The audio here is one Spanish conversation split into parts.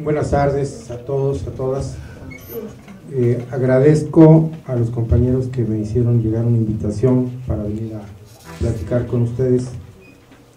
Buenas tardes a todos, a todas. Agradezco a los compañeros que me hicieron llegar una invitación para venir a platicar con ustedes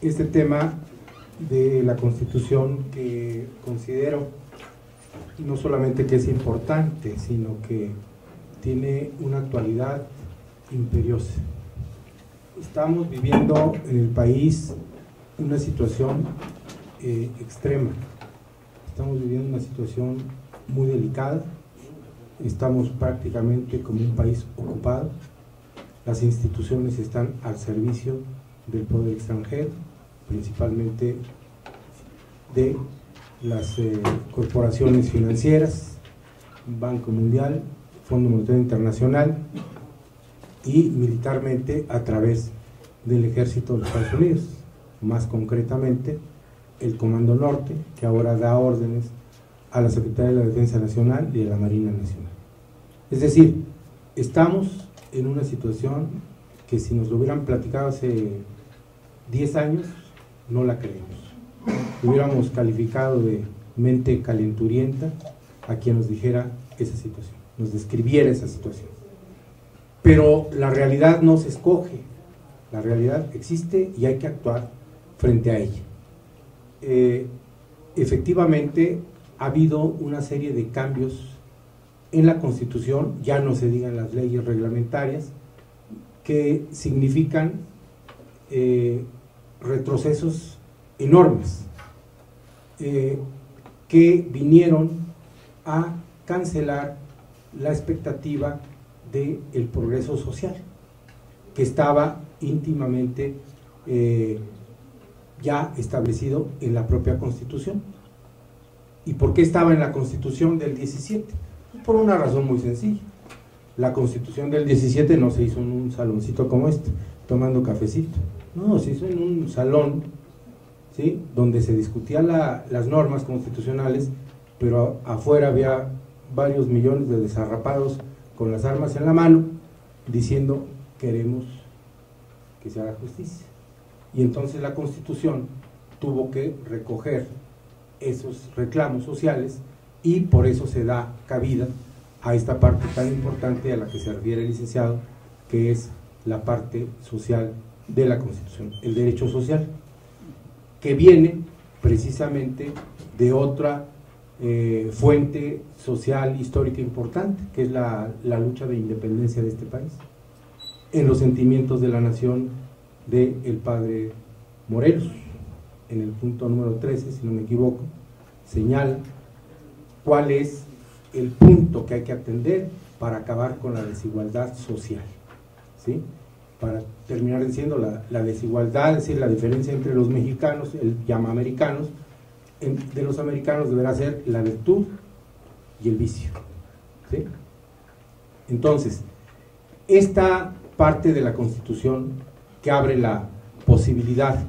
este tema de la Constitución, que considero no solamente que es importante, sino que tiene una actualidad imperiosa. Estamos viviendo en el país una situación extrema. Estamos viviendo una situación muy delicada. Estamos prácticamente como un país ocupado. Las instituciones están al servicio del poder extranjero, principalmente de las corporaciones financieras, Banco Mundial, Fondo Monetario Internacional, y militarmente a través del ejército de los Estados Unidos, más concretamente el Comando Norte, que ahora da órdenes a la Secretaría de la Defensa Nacional y a la Marina Nacional. Es decir, estamos en una situación que si nos lo hubieran platicado hace 10 años, no la creemos. Hubiéramos calificado de mente calenturienta a quien nos dijera esa situación, nos describiera esa situación. Pero la realidad no se escoge, la realidad existe y hay que actuar frente a ella. Efectivamente, ha habido una serie de cambios en la Constitución, ya no se digan las leyes reglamentarias, que significan retrocesos enormes, que vinieron a cancelar la expectativa del progreso social, que estaba íntimamente ya establecido en la propia Constitución. ¿Y por qué estaba en la Constitución del 17? Por una razón muy sencilla. La Constitución del 17 no se hizo en un saloncito como este, tomando cafecito. No, se hizo en un salón, ¿sí?, donde se discutían las normas constitucionales, pero afuera había varios millones de desarrapados con las armas en la mano, diciendo: queremos que se haga justicia. Y entonces la Constitución tuvo que recoger esos reclamos sociales, y por eso se da cabida a esta parte tan importante a la que se refiere el licenciado, que es la parte social de la Constitución, el derecho social, que viene precisamente de otra fuente social histórica importante, que es la lucha de independencia de este país, en los sentimientos de la nación del padre Morelos. En el punto número 13, si no me equivoco, señala cuál es el punto que hay que atender para acabar con la desigualdad social, ¿sí? Para terminar diciendo la desigualdad, es decir, la diferencia entre los mexicanos, él llama americanos, de los americanos deberá ser la virtud y el vicio, ¿sí? Entonces, esta parte de la Constitución que abre la posibilidad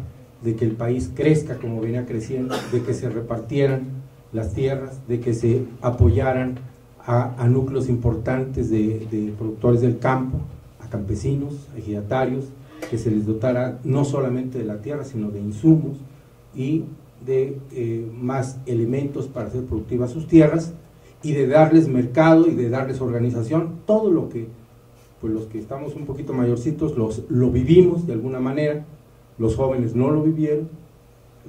de que el país crezca como venía creciendo, de que se repartieran las tierras, de que se apoyaran a núcleos importantes de productores del campo, a campesinos, a ejidatarios, que se les dotara no solamente de la tierra, sino de insumos y de más elementos para hacer productivas sus tierras, y de darles mercado y de darles organización, todo lo que, pues los que estamos un poquito mayorcitos lo vivimos de alguna manera. Los jóvenes no lo vivieron.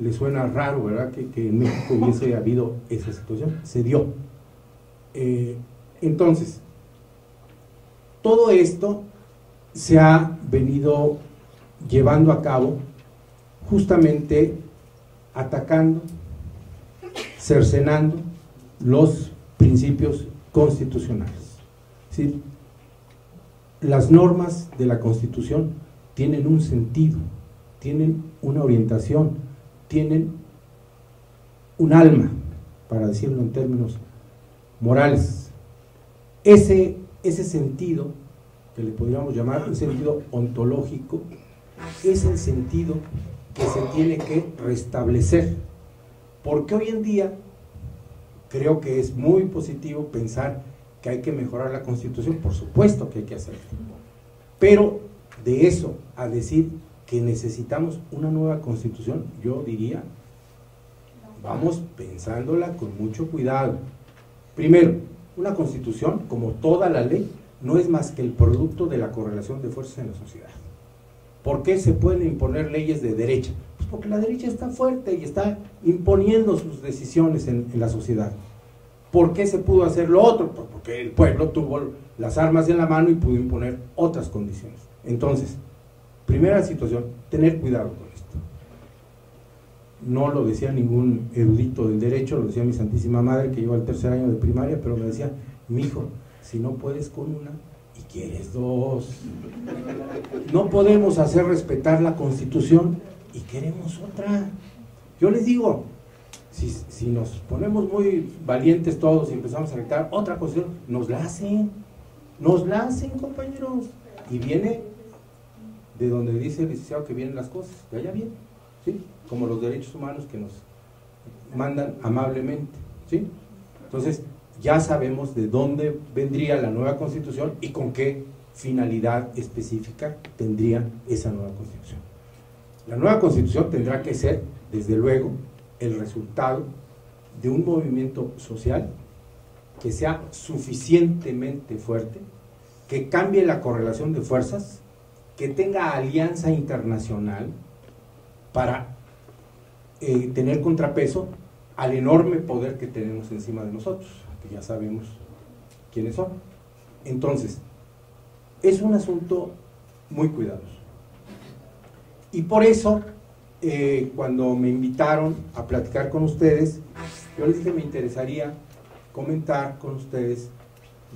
Les suena raro, ¿verdad?, que en México hubiese habido esa situación. Se dio. Entonces, todo esto se ha venido llevando a cabo justamente atacando, cercenando los principios constitucionales. ¿Sí? Las normas de la Constitución tienen un sentido, tienen una orientación, tienen un alma, para decirlo en términos morales. Ese sentido, que le podríamos llamar un sentido ontológico, es el sentido que se tiene que restablecer, porque hoy en día creo que es muy positivo pensar que hay que mejorar la Constitución. Por supuesto que hay que hacerlo, pero de eso a decir que necesitamos una nueva Constitución, yo diría vamos pensándola con mucho cuidado. Primero, una constitución, como toda la ley, no es más que el producto de la correlación de fuerzas en la sociedad. ¿Por qué se pueden imponer leyes de derecha? Pues porque la derecha está fuerte y está imponiendo sus decisiones en la sociedad. ¿Por qué se pudo hacer lo otro? Pues porque el pueblo tuvo las armas en la mano y pudo imponer otras condiciones. Entonces, primera situación, tener cuidado con esto. No lo decía ningún erudito del derecho, lo decía mi Santísima Madre, que iba al tercer año de primaria, pero me decía, mijo, si no puedes con una y quieres dos. No podemos hacer respetar la Constitución y queremos otra. Yo les digo, si nos ponemos muy valientes todos y empezamos a gritar otra Constitución, nos la hacen, compañeros. Y viene de donde dice el licenciado que vienen las cosas, de allá viene, ¿sí? Como los derechos humanos que nos mandan amablemente, ¿sí? Entonces, ya sabemos de dónde vendría la nueva Constitución y con qué finalidad específica tendría esa nueva Constitución. La nueva Constitución tendrá que ser, desde luego, el resultado de un movimiento social que sea suficientemente fuerte, que cambie la correlación de fuerzas, que tenga alianza internacional para tener contrapeso al enorme poder que tenemos encima de nosotros, que ya sabemos quiénes son. Entonces, es un asunto muy cuidadoso. Y por eso, cuando me invitaron a platicar con ustedes, yo les dije que me interesaría comentar con ustedes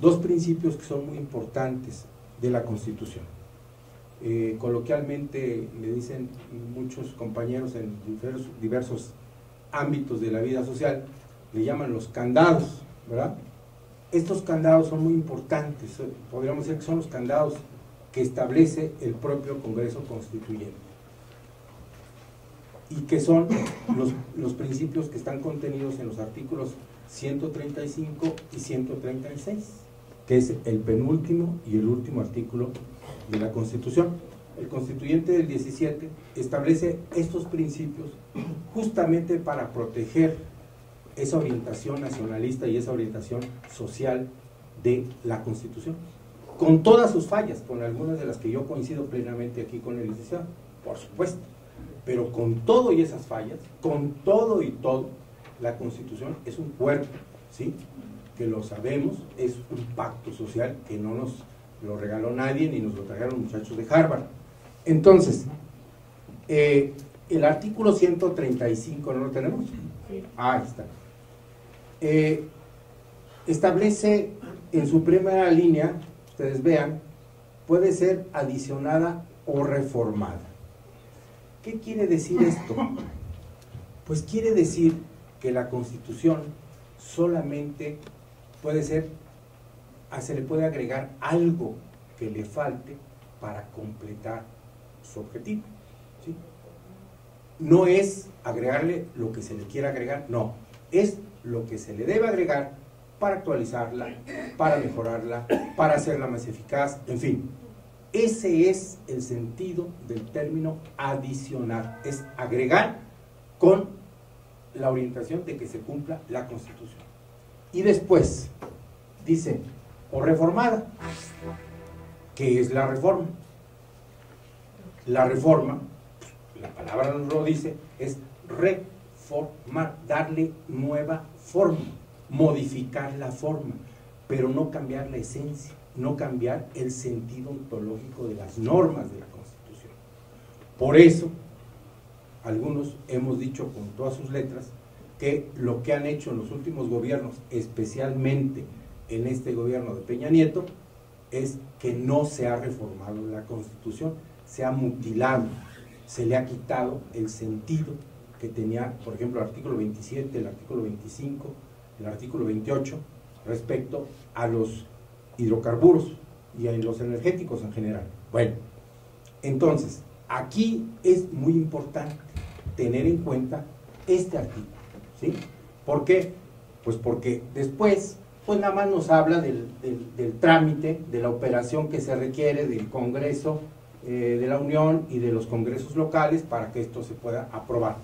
dos principios que son muy importantes de la Constitución. Coloquialmente le dicen muchos compañeros en diversos ámbitos de la vida social, le llaman los candados, ¿verdad? Estos candados son muy importantes, podríamos decir que son los candados que establece el propio Congreso Constituyente y que son los principios que están contenidos en los artículos 135 y 136, que es el penúltimo y el último artículo de la Constitución. El Constituyente del 17 establece estos principios justamente para proteger esa orientación nacionalista y esa orientación social de la Constitución, con todas sus fallas, con algunas de las que yo coincido plenamente aquí con el licenciado, por supuesto, pero con todo y esas fallas, con todo y todo, la Constitución es un cuerpo, ¿sí? Que lo sabemos, es un pacto social que no nos lo regaló nadie ni nos lo trajeron muchachos de Harvard. Entonces, el artículo 135, ¿no lo tenemos? Sí. Ahí está. Establece en su primera línea, ustedes vean, puede ser adicionada o reformada. ¿Qué quiere decir esto? Pues quiere decir que la Constitución solamente puede ser, se le puede agregar algo que le falte para completar su objetivo, ¿sí? No es agregarle lo que se le quiera agregar, no, es lo que se le debe agregar para actualizarla, para mejorarla, para hacerla más eficaz, en fin. Ese es el sentido del término adicionar, es agregar con la orientación de que se cumpla la Constitución. Y después dice, o reformada, ¿qué es la reforma? La reforma, la palabra nos lo dice, es reformar, darle nueva forma, modificar la forma, pero no cambiar la esencia, no cambiar el sentido ontológico de las normas de la Constitución. Por eso, algunos hemos dicho con todas sus letras que lo que han hecho en los últimos gobiernos, especialmente en este gobierno de Peña Nieto, es que no se ha reformado la Constitución, se ha mutilado, se le ha quitado el sentido que tenía, por ejemplo, el artículo 27, el artículo 25, el artículo 28, respecto a los hidrocarburos y a los energéticos en general. Bueno, entonces, aquí es muy importante tener en cuenta este artículo, ¿sí? ¿Por qué? Pues porque después, pues nada más nos habla del trámite, de la operación que se requiere del Congreso de la Unión y de los congresos locales para que esto se pueda aprobar.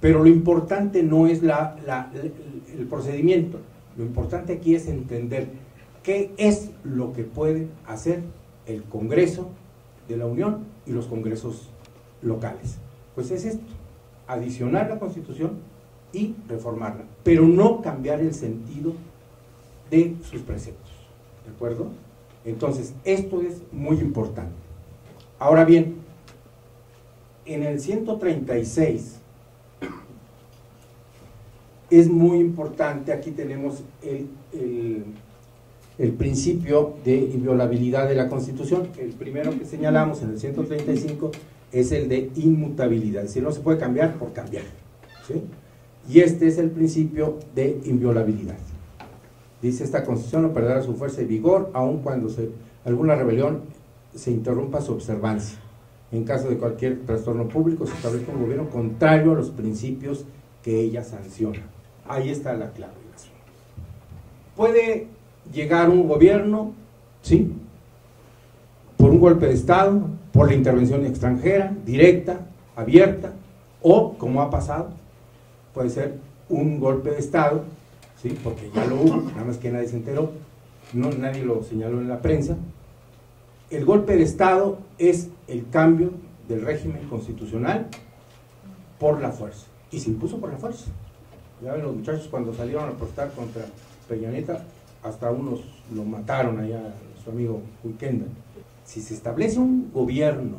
Pero lo importante no es el procedimiento, lo importante aquí es entender qué es lo que puede hacer el Congreso de la Unión y los congresos locales. Pues es esto, adicionar la Constitución y reformarla, pero no cambiar el sentido de sus preceptos, ¿de acuerdo? Entonces, esto es muy importante. Ahora bien, en el 136 es muy importante, aquí tenemos el principio de inviolabilidad de la Constitución. El primero que señalamos en el 135 es el de inmutabilidad, es decir, no se puede cambiar por cambiar, ¿sí? Y este es el principio de inviolabilidad. Dice: esta Constitución no perderá su fuerza y vigor, aun cuando alguna rebelión se interrumpa su observancia. En caso de cualquier trastorno público, se establezca un gobierno contrario a los principios que ella sanciona. Ahí está la clave. Puede llegar un gobierno, ¿sí?, por un golpe de Estado, por la intervención extranjera, directa, abierta, o, como ha pasado, puede ser un golpe de Estado, ¿sí?, porque ya lo hubo, nada más que nadie se enteró, nadie lo señaló en la prensa. El golpe de Estado es el cambio del régimen constitucional por la fuerza, y se impuso por la fuerza. Ya ven los muchachos cuando salieron a protestar contra Peña Nieto, hasta unos lo mataron allá, su amigo Huiquenda. Si se establece un gobierno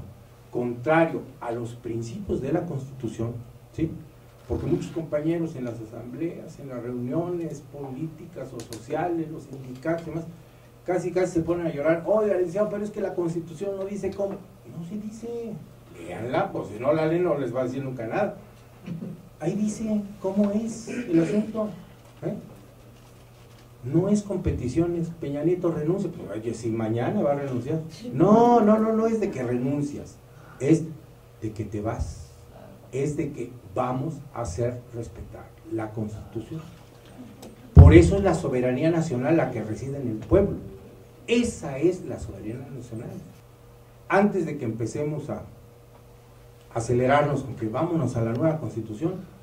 contrario a los principios de la Constitución, ¿sí?, porque muchos compañeros en las asambleas, en las reuniones políticas o sociales, los sindicatos y demás, casi se ponen a llorar: oiga, licenciado, pero es que la Constitución no dice cómo. No se dice, léanla, pues si no la leen no les va a decir nunca nada. Ahí dice cómo es el asunto, ¿eh? No es competiciones, Peña Nieto renuncia, pues oye, si mañana va a renunciar. No es de que renuncias, es de que te vas, es de que vamos a hacer respetar la Constitución. Por eso es la soberanía nacional la que reside en el pueblo. Esa es la soberanía nacional. Antes de que empecemos a acelerarnos con que vámonos a la nueva Constitución,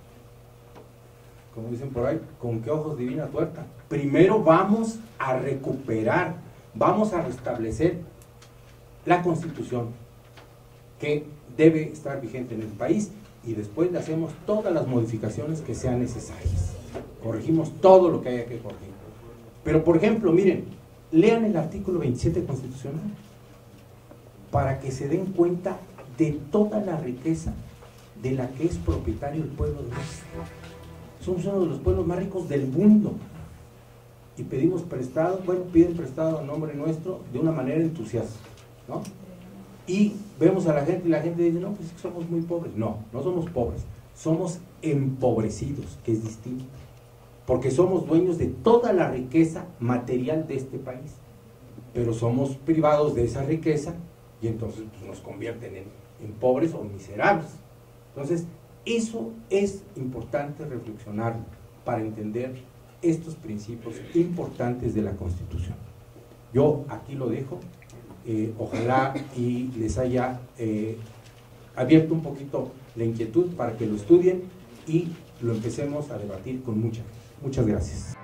como dicen por ahí, ¿con qué ojos divina tuerta? Primero vamos a recuperar, vamos a restablecer la Constitución que debe estar vigente en el país, y después le hacemos todas las modificaciones que sean necesarias. Corregimos todo lo que haya que corregir. Pero, por ejemplo, miren, lean el artículo 27 constitucional para que se den cuenta de toda la riqueza de la que es propietario el pueblo de México. Somos uno de los pueblos más ricos del mundo y pedimos prestado, bueno, piden prestado a nombre nuestro de una manera entusiasta, ¿no? Y vemos a la gente y la gente dice: no, pues es que somos muy pobres. No somos pobres, somos empobrecidos, que es distinto, porque somos dueños de toda la riqueza material de este país, pero somos privados de esa riqueza y entonces pues, nos convierten en pobres o miserables. Entonces, eso es importante reflexionar para entender estos principios importantes de la Constitución. Yo aquí lo dejo, ojalá y les haya abierto un poquito la inquietud para que lo estudien y lo empecemos a debatir con muchas gracias.